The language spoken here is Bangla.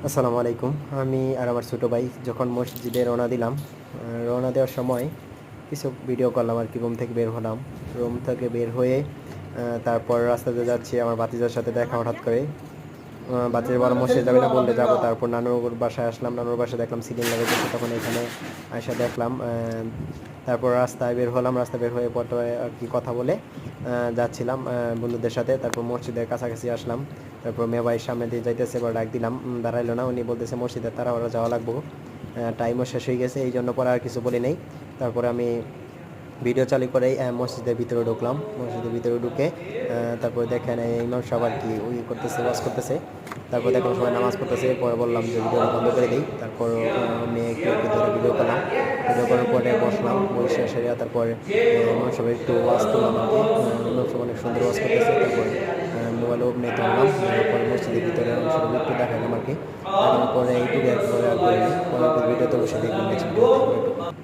আসসালামু আলাইকুম। আমি আর আমার ছোটো ভাই যখন মসজিদে রওনা দিলাম, রওনা দেওয়ার সময় কিছু ভিডিও করলাম আর কি। রুম থেকে বের হলাম। রুম থেকে বের হয়ে তারপর রাস্তাতে যাচ্ছি, আমার ভাতিজার সাথে দেখা হঠাৎ করে। ভাতিজা বলল মসজিদে যাবি না, বললে যাবো। তারপর নানুর বাসায় আসলাম, নানুর বাসায় দেখলাম সিলিং লাগাইতেছে, তখন এখানে আয়সা দেখলাম। তারপর রাস্তায় বের হলাম, রাস্তায় বের হয়ে পরে আর কি কথা বলে যাচ্ছিলাম বন্ধুদের সাথে। তারপর মসজিদের কাছাকাছি আসলাম। তারপর মেয়ে ভাইয়ের সামনে দিয়ে যাইতেছে, এবার ডাক দিলাম, দাঁড়াইলো না। উনি বলতেছে মসজিদের তাড়াহুড়া যাওয়া লাগবো, টাইমও শেষ হয়ে গেছে, এই জন্য পরে আর কিছু বলি নেই। তারপরে আমি ভিডিও চালু করেই মসজিদের ভিতরে ঢুকলাম। মসজিদের ভিতরে ঢুকে তারপরে দেখেন এই ইমাম সাহেব আর কি ওই করতেছে, ওয়াজ করতেছে। তারপর দেখলাম সবাই নামাজ পড়তেছে। পরে বললাম যে ভিডিওটা বন্ধ করে দিই। তারপর আমি একটু একটু ধরে ভিডিও করলাম। ভিডিও করার পরে বসলাম, বসে সেরে তারপর ইমাম সাহেব একটু ওয়াজ করলাম আর কি। ইমাম সাহেব অনেক সুন্দর ওয়াজ করতেছে। তারপর মোবাইল ওপেনে ধরলাম, পরে মসজিদের ভিতরে ইমাম সাহেব একটু দেখালাম আর কি। দেখানোর পরে এইটুকু একবারে আর করিনি। পরে ভিডিও তো অবশ্যই দেখবেন নেক্সট ভিডিওতে।